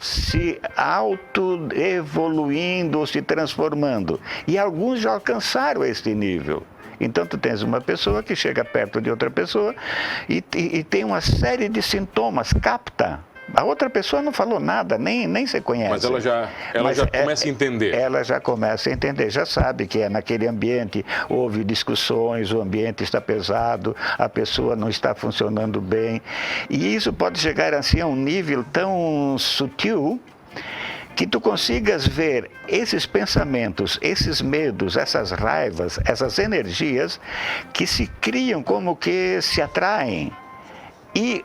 se auto-evoluindo ou se transformando. E alguns já alcançaram esse nível. Então, tu tens uma pessoa que chega perto de outra pessoa e tem uma série de sintomas, capta. A outra pessoa não falou nada, nem se conhece. Mas ela já começa a entender. Ela já começa a entender, já sabe que naquele ambiente houve discussões, o ambiente está pesado, a pessoa não está funcionando bem. E isso pode chegar assim a um nível tão sutil que tu consigas ver esses pensamentos, esses medos, essas raivas, essas energias que se criam como que se atraem. E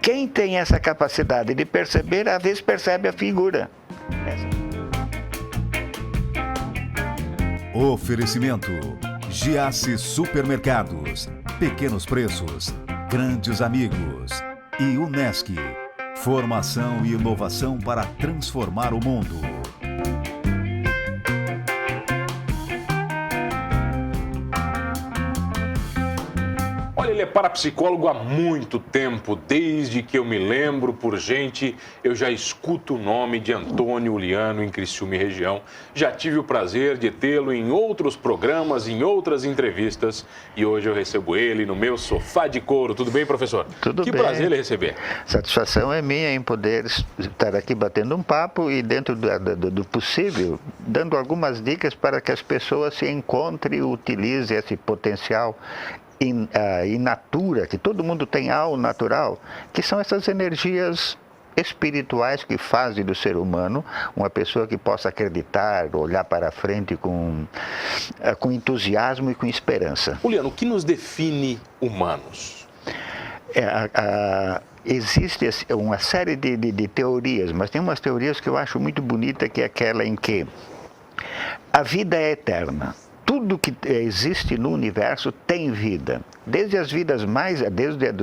quem tem essa capacidade de perceber, às vezes percebe a figura. Oferecimento: Giasse Supermercados, pequenos preços, grandes amigos. E Unesc, formação e inovação para transformar o mundo. Olha, ele é parapsicólogo há muito tempo, desde que eu me lembro por gente, eu já escuto o nome de Antônio Uliano em Criciúma e região. Já tive o prazer de tê-lo em outros programas, em outras entrevistas, e hoje eu recebo ele no meu sofá de couro. Tudo bem, professor? Tudo bem. Que prazer ele receber. Satisfação é minha em poder estar aqui batendo um papo e, dentro do possível, dando algumas dicas para que as pessoas se encontrem e utilizem esse potencial in natura, que todo mundo tem ao natural, que são essas energias espirituais que fazem do ser humano uma pessoa que possa acreditar, olhar para frente com entusiasmo e com esperança. Uliano, o que nos define humanos? Existe uma série de teorias, mas tem umas teorias que eu acho muito bonita, que é aquela em que a vida é eterna. Tudo que existe no universo tem vida, desde as vidas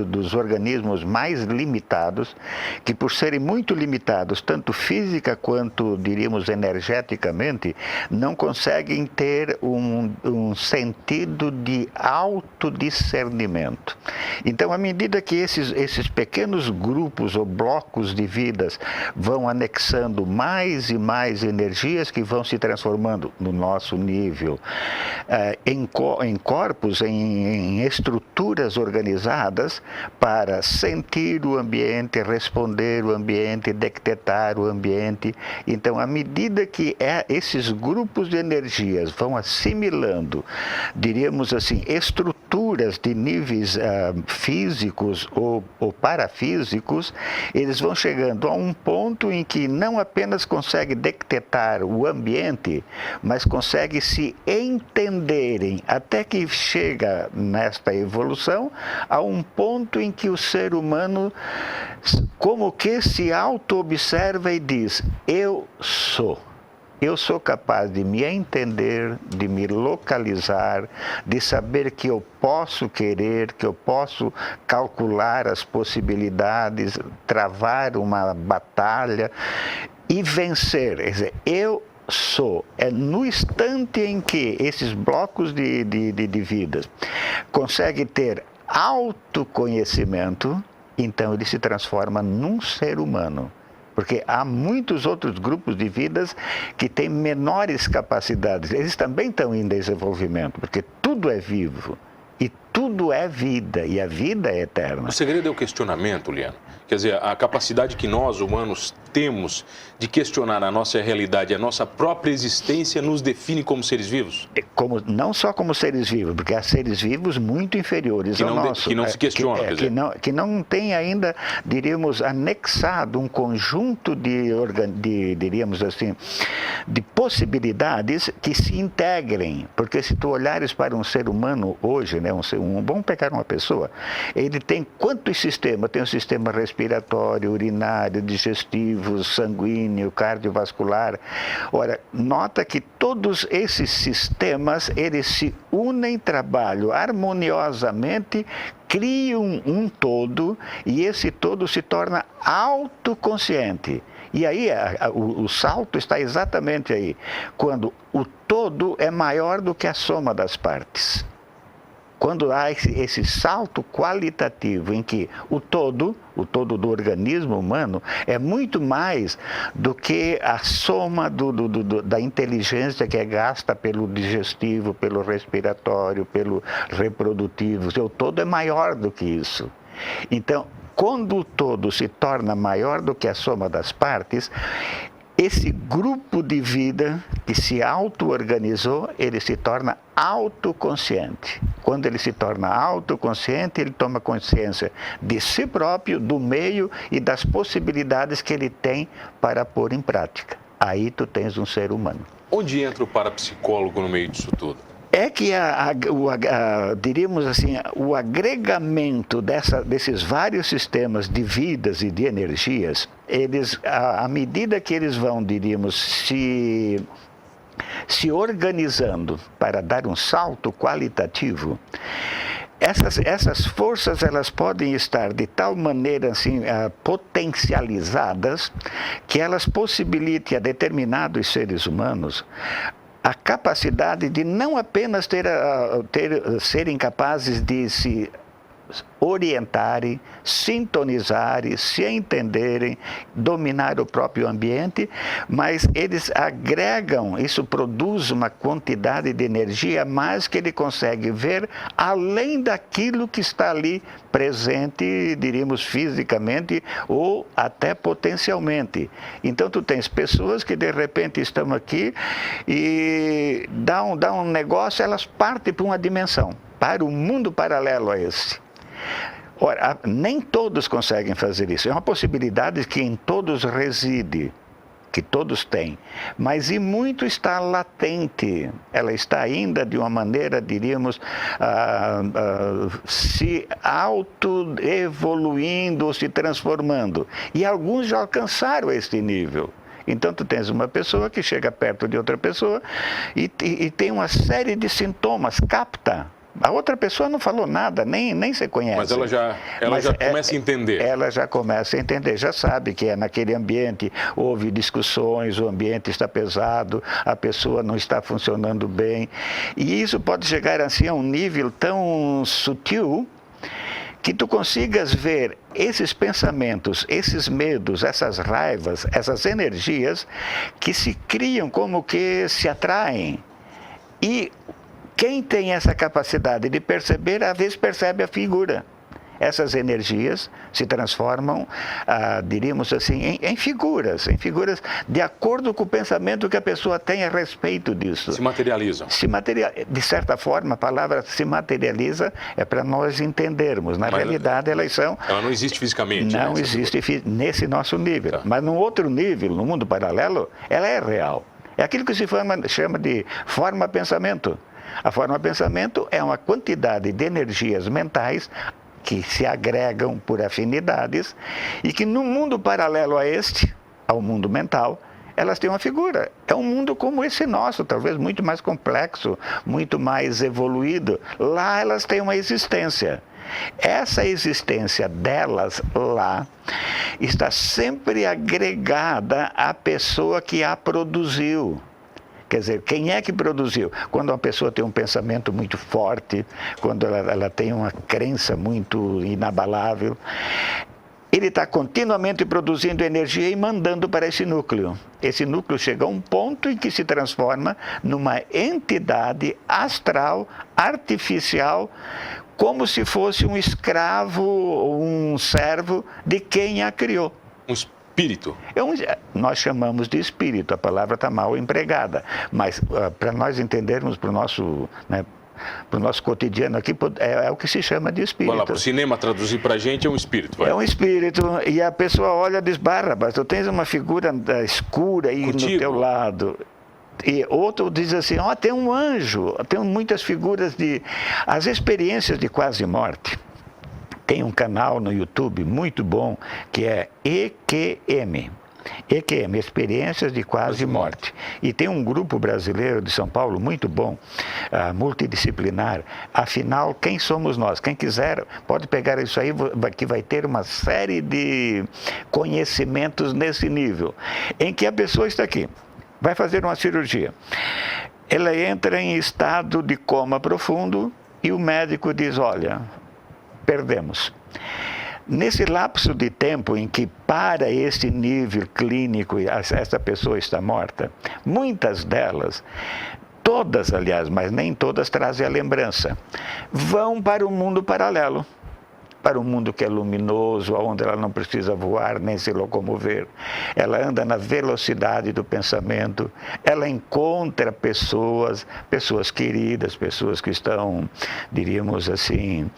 dos organismos mais limitados, que por serem muito limitados, tanto física quanto, diríamos, energeticamente, não conseguem ter um sentido de autodiscernimento. Então, à medida que esses pequenos grupos ou blocos de vidas vão anexando mais e mais energias que vão se transformando no nosso nível, em corpos, em estruturas organizadas para sentir o ambiente, responder o ambiente, detectar o ambiente. Então, à medida que esses grupos de energias vão assimilando, diríamos assim, estruturas de níveis físicos ou parafísicos, eles vão chegando a um ponto em que não apenas consegue detectar o ambiente, mas consegue se entenderem, até que chega nesta evolução a um ponto em que o ser humano como que se auto-observa e diz: eu sou capaz de me entender, de me localizar, de saber que eu posso querer, que eu posso calcular as possibilidades, travar uma batalha e vencer. Quer dizer, eu sou. É no instante em que esses blocos de vidas conseguem ter autoconhecimento, então ele se transforma num ser humano. Porque há muitos outros grupos de vidas que têm menores capacidades. Eles também estão em desenvolvimento, porque tudo é vivo e tudo é vida, e a vida é eterna. O segredo é o questionamento, Uliano. Quer dizer, a capacidade que nós, humanos, temos de questionar a nossa realidade, a nossa própria existência, nos define como seres vivos? Não só como seres vivos, porque há seres vivos muito inferiores ao nosso. Que não se questionam, quer dizer. Que não tem ainda, diríamos, anexado um conjunto diríamos assim, de possibilidades que se integrem. Porque se tu olhares para um ser humano hoje, né, vamos pegar uma pessoa, ele tem quantos sistemas? Tem o sistema respiratório, urinário, digestivo, sanguíneo, cardiovascular. Ora, nota que todos esses sistemas, eles se unem, trabalham harmoniosamente, criam um todo, e esse todo se torna autoconsciente. E aí o salto está exatamente aí, quando o todo é maior do que a soma das partes. quando há esse salto qualitativo em que o todo do organismo humano é muito mais do que a soma da inteligência que é gasta pelo digestivo, pelo respiratório, pelo reprodutivo. O todo é maior do que isso. Então, quando o todo se torna maior do que a soma das partes, esse grupo de vida que se auto-organizou, ele se torna autoconsciente. Quando ele se torna autoconsciente, ele toma consciência de si próprio, do meio e das possibilidades que ele tem para pôr em prática. Aí tu tens um ser humano. Onde entra o parapsicólogo no meio disso tudo? É que, diríamos assim, o agregamento desses vários sistemas de vidas e de energias, eles, à medida que eles vão, diríamos, se organizando para dar um salto qualitativo, essas forças elas podem estar de tal maneira assim, potencializadas que elas possibilitem a determinados seres humanos a capacidade de não apenas serem capazes de se orientarem, sintonizarem, se entenderem, dominar o próprio ambiente, mas eles agregam, isso produz uma quantidade de energia a mais que ele consegue ver além daquilo que está ali presente, diríamos fisicamente ou até potencialmente. Então tu tens pessoas que de repente estão aqui e dá um negócio, elas partem para uma dimensão, para um mundo paralelo a esse. Ora, nem todos conseguem fazer isso. É uma possibilidade que em todos reside, que todos têm. Mas e muito está latente. Ela está ainda de uma maneira, diríamos, se auto-evoluindo, se transformando. E alguns já alcançaram este nível. Então, tu tens uma pessoa que chega perto de outra pessoa e tem uma série de sintomas, capta. A outra pessoa não falou nada, nem se conhece. Mas ela já começa a entender. Ela já começa a entender, já sabe que naquele ambiente houve discussões, o ambiente está pesado, a pessoa não está funcionando bem. E isso pode chegar assim a um nível tão sutil que tu consigas ver esses pensamentos, esses medos, essas raivas, essas energias que se criam como que se atraem. E quem tem essa capacidade de perceber, às vezes percebe a figura. Essas energias se transformam, diríamos assim, em figuras de acordo com o pensamento que a pessoa tem a respeito disso. Se materializam. De certa forma, a palavra se materializa é para nós entendermos. Na realidade, elas são... Ela não existe fisicamente. Não existe nesse nosso nível. Tá. Mas num outro nível, no mundo paralelo, ela é real. É aquilo que se chama de forma-pensamento. A forma-pensamento é uma quantidade de energias mentais que se agregam por afinidades e que no mundo paralelo a este, ao mundo mental, elas têm uma figura. É um mundo como esse nosso, talvez muito mais complexo, muito mais evoluído. Lá elas têm uma existência. Essa existência delas lá está sempre agregada à pessoa que a produziu. Quer dizer, quem é que produziu? Quando uma pessoa tem um pensamento muito forte, quando ela tem uma crença muito inabalável, ele está continuamente produzindo energia e mandando para esse núcleo. Esse núcleo chega a um ponto em que se transforma numa entidade astral, artificial, como se fosse um escravo ou um servo de quem a criou. Um espírito? Nós chamamos de espírito, a palavra está mal empregada, mas para nós entendermos para o nosso cotidiano aqui, é o que se chama de espírito. Vai lá, para o cinema traduzir para a gente é um espírito. Vai. É um espírito, e a pessoa olha e diz, Barrabás, tu tens uma figura escura aí contigo no teu lado. E outro diz assim, tem um anjo, tem muitas figuras as experiências de quase morte. Tem um canal no YouTube muito bom, que é EQM. EQM, Experiências de Quase Morte. E tem um grupo brasileiro de São Paulo muito bom, multidisciplinar. Afinal, quem somos nós? Quem quiser pode pegar isso aí, que vai ter uma série de conhecimentos nesse nível, em que a pessoa está aqui, vai fazer uma cirurgia. Ela entra em estado de coma profundo e o médico diz, olha, perdemos. Nesse lapso de tempo em que para esse nível clínico essa pessoa está morta, muitas delas, todas aliás, mas nem todas trazem a lembrança, vão para o mundo paralelo, para um mundo que é luminoso, onde ela não precisa voar nem se locomover. Ela anda na velocidade do pensamento, ela encontra pessoas queridas, pessoas que estão, diríamos assim,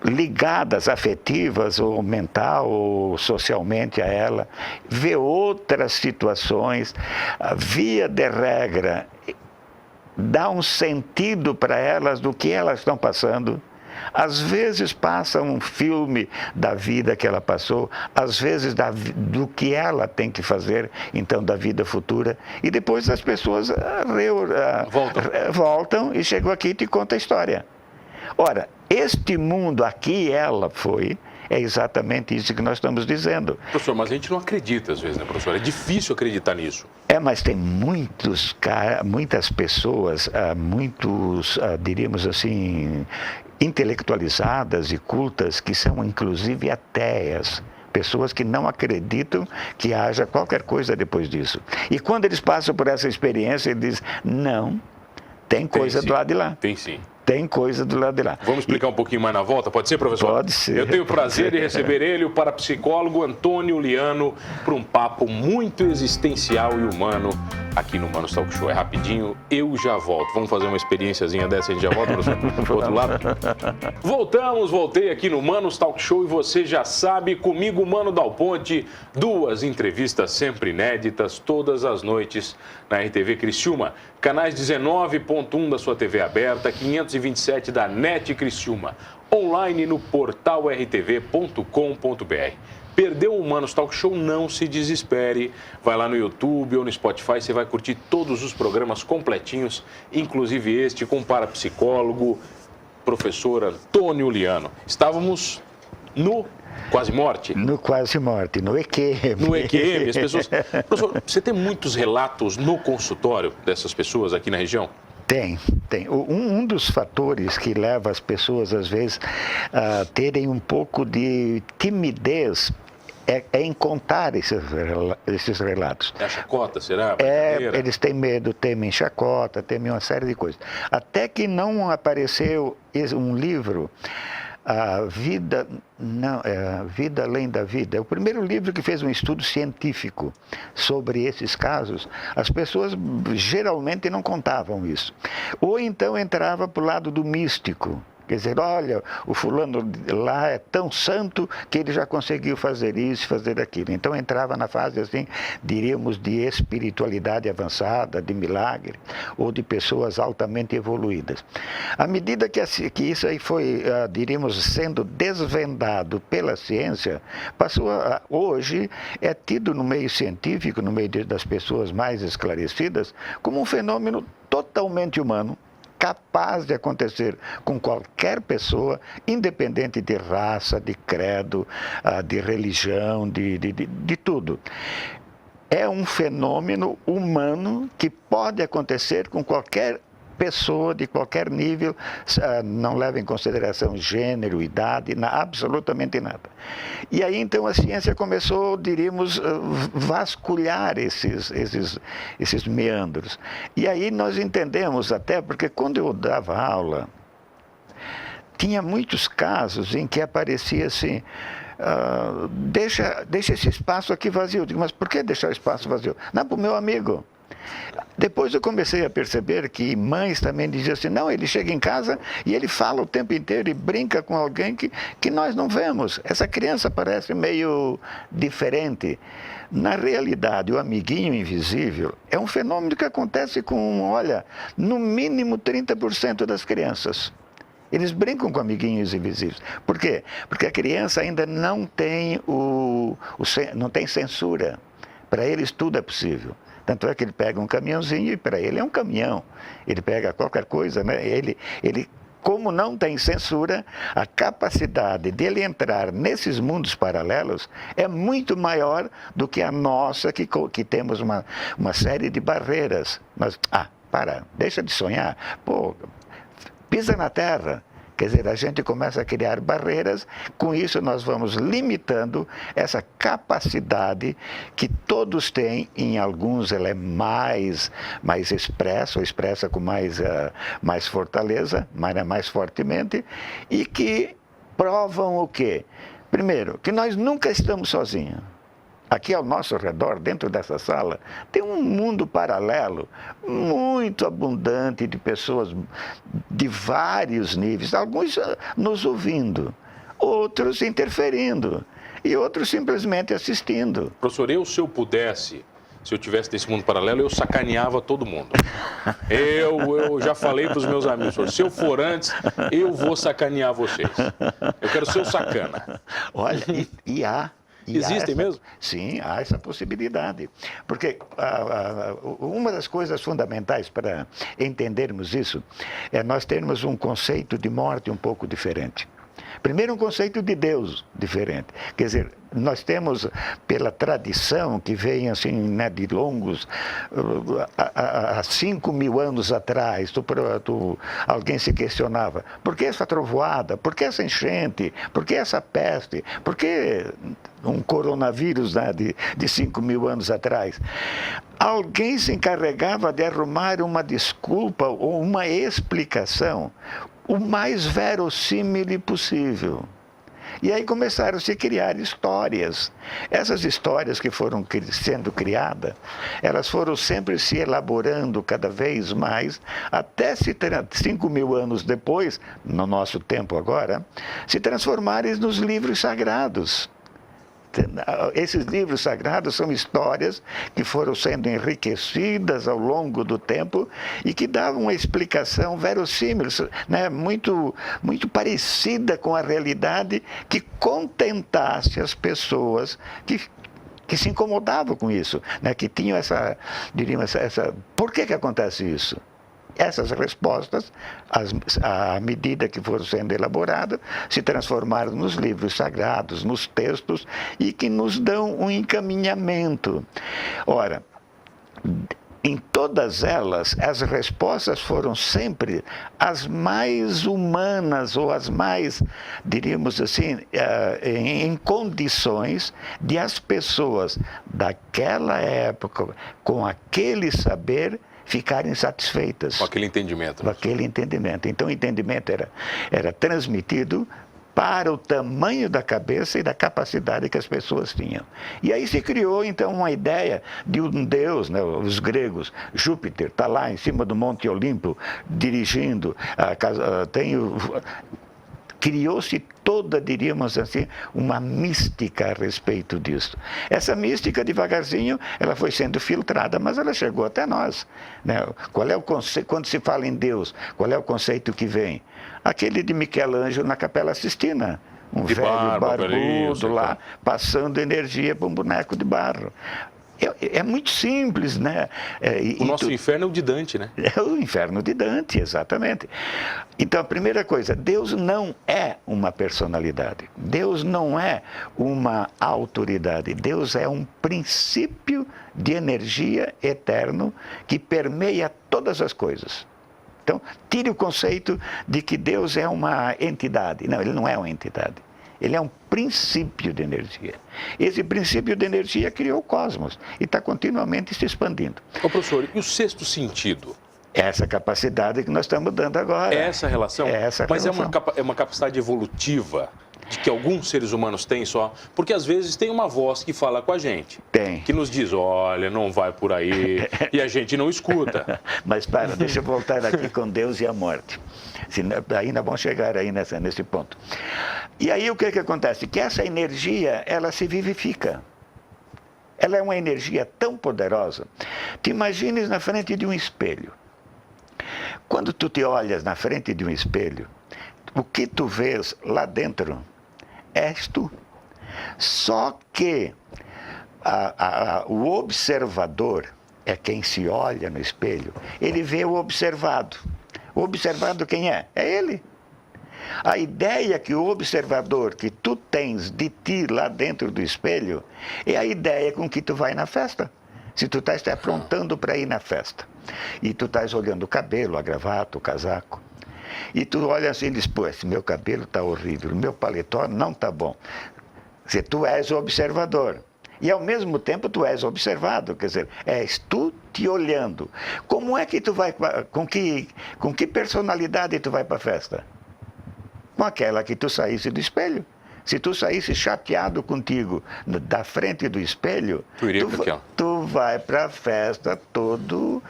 ligadas afetivas ou mental ou socialmente a ela, vê outras situações, via de regra, dá um sentido para elas do que elas estão passando. Às vezes passa um filme da vida que ela passou, às vezes do que ela tem que fazer, então, da vida futura. E depois as pessoas voltam e chegam aqui e te contam a história. Ora, este mundo aqui ela foi, é exatamente isso que nós estamos dizendo. Professor, mas a gente não acredita às vezes, né, professor? É difícil acreditar nisso. Mas tem muitas pessoas, diríamos assim, intelectualizadas e cultas, que são inclusive ateias. Pessoas que não acreditam que haja qualquer coisa depois disso. E quando eles passam por essa experiência, eles dizem, não, tem coisa do lado de lá. Tem sim. Tem coisa do lado de lá. Vamos explicar um pouquinho mais na volta? Pode ser, professor? Pode ser. Eu tenho o prazer de receber ele, o parapsicólogo Antônio Liano, para um papo muito existencial e humano aqui no Manos Talk Show. É rapidinho, eu já volto. Vamos fazer uma experiênciazinha dessa e a gente já volta, professor? Do outro lado? Voltei aqui no Manos Talk Show e você já sabe, comigo, Mano Dal Ponte, 2 entrevistas sempre inéditas, todas as noites na RTV Criciúma. Canais 19.1 da sua TV aberta, 527 da NET Criciúma, online no portal rtv.com.br. Perdeu o Manos Talk Show? Não se desespere. Vai lá no YouTube ou no Spotify, você vai curtir todos os programas completinhos, inclusive este com o parapsicólogo, professor Antônio Liano. Estávamos no Quase Morte? No Quase Morte, no EQM. No EQM, as pessoas... Professor, você tem muitos relatos no consultório dessas pessoas aqui na região? Tem. Um dos fatores que leva as pessoas, às vezes, a terem um pouco de timidez é em contar esses relatos. É a chacota, será? Eles têm medo, temem chacota, temem uma série de coisas. Até que não apareceu um livro... Vida Além da Vida. É o primeiro livro que fez um estudo científico sobre esses casos. As pessoas geralmente não contavam isso. Ou então entrava para o lado do místico. Quer dizer, olha, o fulano lá é tão santo que ele já conseguiu fazer isso, fazer aquilo. Então entrava na fase, assim, diríamos, de espiritualidade avançada, de milagre, ou de pessoas altamente evoluídas. À medida que isso aí foi, diríamos, sendo desvendado pela ciência, hoje é tido no meio científico, no meio das pessoas mais esclarecidas, como um fenômeno totalmente humano, capaz de acontecer com qualquer pessoa, independente de raça, de credo, de religião, de tudo. É um fenômeno humano que pode acontecer com qualquer pessoa de qualquer nível, não leva em consideração gênero, idade, absolutamente nada. E aí então a ciência começou, diríamos, vasculhar esses meandros. E aí nós entendemos até, porque quando eu dava aula, tinha muitos casos em que aparecia assim, deixa esse espaço aqui vazio. Eu digo, mas por que deixar o espaço vazio? Não, para o meu amigo. Depois eu comecei a perceber que mães também diziam assim, não, ele chega em casa e ele fala o tempo inteiro e brinca com alguém que nós não vemos. Essa criança parece meio diferente. Na realidade, o amiguinho invisível é um fenômeno que acontece com, olha, no mínimo 30% das crianças. Eles brincam com amiguinhos invisíveis. Por quê? Porque a criança ainda não tem não tem censura. Para eles tudo é possível. Tanto é que ele pega um caminhãozinho e para ele é um caminhão. Ele pega qualquer coisa, né? Ele, como não tem censura, a capacidade dele entrar nesses mundos paralelos é muito maior do que a nossa, que temos uma série de barreiras. Mas, deixa de sonhar. Pô, pisa na terra. Quer dizer, a gente começa a criar barreiras, com isso nós vamos limitando essa capacidade que todos têm, em alguns ela é mais expressa, ou expressa com mais fortaleza, mais fortemente, e que provam o quê? Primeiro, que nós nunca estamos sozinhos. Aqui ao nosso redor, dentro dessa sala, tem um mundo paralelo muito abundante de pessoas de vários níveis, alguns nos ouvindo, outros interferindo e outros simplesmente assistindo. Professor, se eu pudesse, se eu tivesse nesse mundo paralelo, eu sacaneava todo mundo. Eu já falei para os meus amigos, se eu for antes, eu vou sacanear vocês. Eu quero ser o sacana. Olha, e há... Existem mesmo? Sim, há essa possibilidade. Porque uma das coisas fundamentais para entendermos isso é nós termos um conceito de morte um pouco diferente. Primeiro, um conceito de Deus diferente. Quer dizer, nós temos, pela tradição que vem assim, né, de longos, há 5.000 anos atrás, alguém se questionava, por que essa trovoada, por que essa enchente, por que essa peste, por que um coronavírus, né, de 5.000 anos atrás? Alguém se encarregava de arrumar uma desculpa ou uma explicação o mais verossímil possível. E aí começaram a se criar histórias. Essas histórias que foram sendo criadas, elas foram sempre se elaborando cada vez mais, até 5.000 anos depois, no nosso tempo agora, se transformarem nos livros sagrados. Esses livros sagrados são histórias que foram sendo enriquecidas ao longo do tempo e que davam uma explicação verossímil, né, muito parecida com a realidade, que contentasse as pessoas que se incomodavam com isso, né, que tinham diríamos, por que acontece isso? Essas respostas, à medida que foram sendo elaboradas, se transformaram nos livros sagrados, nos textos, e que nos dão um encaminhamento. Ora, em todas elas, as respostas foram sempre as mais humanas, ou as mais, diríamos assim, em condições de as pessoas daquela época, com aquele saber, ficarem satisfeitas. Com aquele entendimento. Com aquele entendimento. Então, o entendimento era transmitido para o tamanho da cabeça e da capacidade que as pessoas tinham. E aí se criou, então, uma ideia de um deus, né, os gregos, Júpiter, está lá em cima do Monte Olimpo, dirigindo, criou-se toda, diríamos assim, uma mística a respeito disso. Essa mística, devagarzinho, ela foi sendo filtrada, mas ela chegou até nós, né? Qual é o conceito, quando se fala em Deus, qual é o conceito que vem? Aquele de Michelangelo na Capela Sistina. Um velho barbudo lá, passando energia para um boneco de barro. É muito simples, né? O nosso inferno é o de Dante, né? É o inferno de Dante, exatamente. Então, a primeira coisa, Deus não é uma personalidade. Deus não é uma autoridade. Deus é um princípio de energia eterno que permeia todas as coisas. Então, tire o conceito de que Deus é uma entidade. Não, ele não é uma entidade. Ele é um princípio de energia. Esse princípio de energia criou o cosmos e está continuamente se expandindo. Ô, professor, e o sexto sentido? Essa capacidade que nós estamos dando agora. É essa relação? É essa Mas relação. É uma capacidade evolutiva de que alguns seres humanos têm só? Porque às vezes tem uma voz que fala com a gente. Tem. Que nos diz, olha, não vai por aí, e a gente não escuta. Mas deixa eu voltar aqui com Deus e a morte. Ainda vamos chegar aí nesse ponto. E aí o que acontece? Que essa energia, ela se vivifica. Ela é uma energia tão poderosa. Te imagines na frente de um espelho. Quando tu te olhas na frente de um espelho, o que tu vês lá dentro és tu. Só que o observador é quem se olha no espelho, ele vê o observado. O observado quem é? É ele. A ideia que o observador que tu tens de ti lá dentro do espelho é a ideia com que tu vai na festa. Se tu estás te aprontando para ir na festa e tu estás olhando o cabelo, a gravata, o casaco, E tu olha assim e diz, pô, esse meu cabelo está horrível, o meu paletó não está bom. Quer dizer, tu és o observador. E ao mesmo tempo tu és observado, quer dizer, és tu te olhando. Como é que tu vai, com que personalidade tu vai para a festa? Com aquela que tu saísse do espelho. Se tu saísse chateado contigo da frente do espelho, tu vai para a festa todo...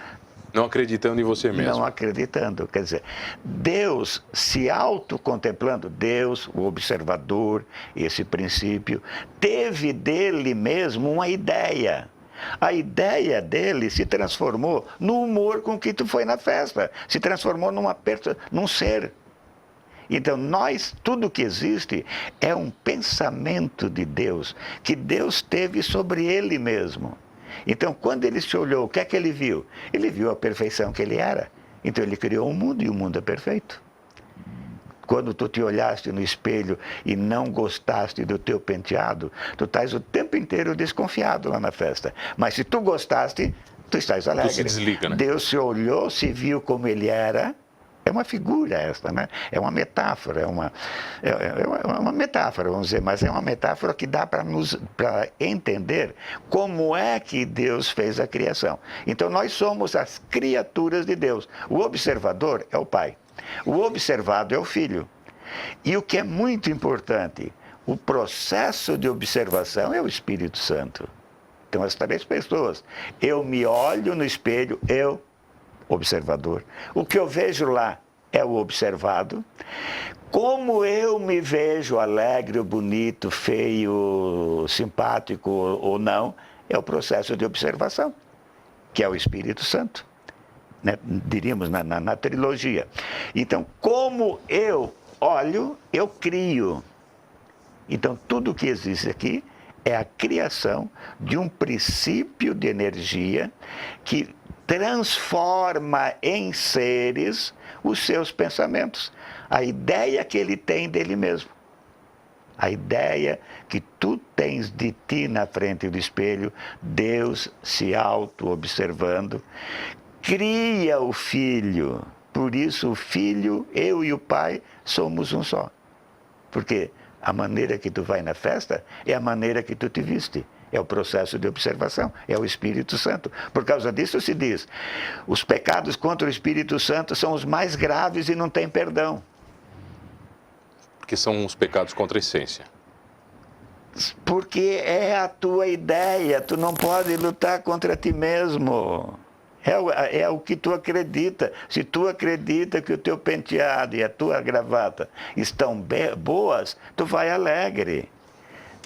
Não acreditando em você mesmo. Não acreditando. Quer dizer, Deus se autocontemplando, Deus, o observador, esse princípio, teve dele mesmo uma ideia. A ideia dele se transformou no humor com que tu foi na festa. Se transformou num ser. Então, tudo que existe é um pensamento de Deus, que Deus teve sobre ele mesmo. Então, quando ele se olhou, o que é que ele viu? Ele viu a perfeição que ele era. Então, ele criou um mundo e o mundo é perfeito. Quando tu te olhaste no espelho e não gostaste do teu penteado, tu estás o tempo inteiro desconfiado lá na festa. Mas se tu gostaste, tu estás alegre. Tu se desliga, né? Deus se olhou, se viu como ele era. É uma figura esta, né? É uma metáfora, é uma metáfora, vamos dizer, mas é uma metáfora que dá para entender como é que Deus fez a criação. Então, nós somos as criaturas de Deus. O observador é o Pai. O observado é o Filho. E o que é muito importante, o processo de observação é o Espírito Santo. Então, as 3 pessoas. Eu me olho no espelho, observador. O que eu vejo lá é o observado. Como eu me vejo alegre, bonito, feio, simpático ou não, é o processo de observação, que é o Espírito Santo, né? Diríamos na trilogia. Então, como eu olho, eu crio. Então, tudo que existe aqui é a criação de um princípio de energia que transforma em seres os seus pensamentos. A ideia que ele tem dele mesmo. A ideia que tu tens de ti na frente do espelho, Deus se auto-observando, cria o Filho. Por isso o Filho, eu e o Pai, somos um só. Porque a maneira que tu vai na festa é a maneira que tu te viste. É o processo de observação, é o Espírito Santo. Por causa disso se diz, os pecados contra o Espírito Santo são os mais graves e não tem perdão. Porque são os pecados contra a essência. Porque é a tua ideia, tu não pode lutar contra ti mesmo. É o que tu acredita. Se tu acredita que o teu penteado e a tua gravata estão boas, tu vai alegre.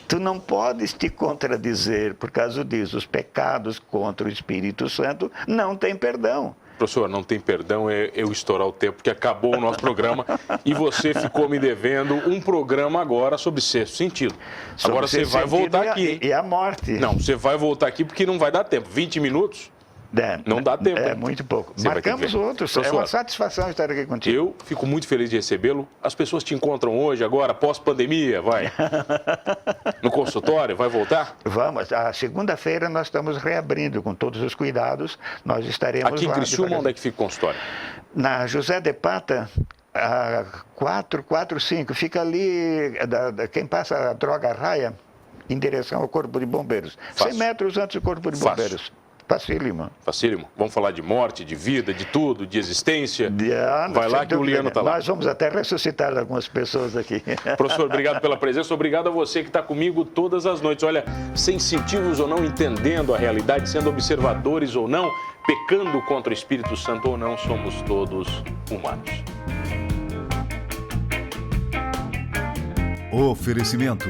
Tu não podes te contradizer por causa disso. Os pecados contra o Espírito Santo não têm perdão. Professor, não tem perdão eu estourar o tempo, porque acabou o nosso programa e você ficou me devendo um programa agora sobre sexto sentido. Agora você vai voltar aqui. E a morte. Não, você vai voltar aqui porque não vai dar tempo. 20 minutos? Não dá tempo. É muito pouco. Marcamos outros. Professor, é uma satisfação estar aqui contigo. Eu fico muito feliz de recebê-lo. As pessoas te encontram hoje, agora, pós-pandemia, vai? No consultório, vai voltar? Vamos. A segunda-feira nós estamos reabrindo com todos os cuidados. Nós estaremos aqui em Criciúma, onde é que fica o consultório? Na José de Pata, 445. Fica ali, quem passa a droga raia, em direção ao Corpo de Bombeiros. Fácil. 100 metros antes do Corpo de Bombeiros. Facílimo. Facílimo. Vamos falar de morte, de vida, de tudo, de existência. Vai lá que o Uliano está lá. Nós vamos até ressuscitar algumas pessoas aqui. Professor, obrigado pela presença. Obrigado a você que está comigo todas as noites. Olha, sensitivos ou não, entendendo a realidade, sendo observadores ou não, pecando contra o Espírito Santo ou não, somos todos humanos. Oferecimento: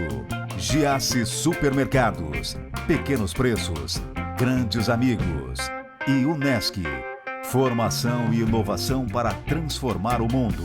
Giasse Supermercados. Pequenos preços, grandes amigos. E Unesc. Formação e inovação para transformar o mundo.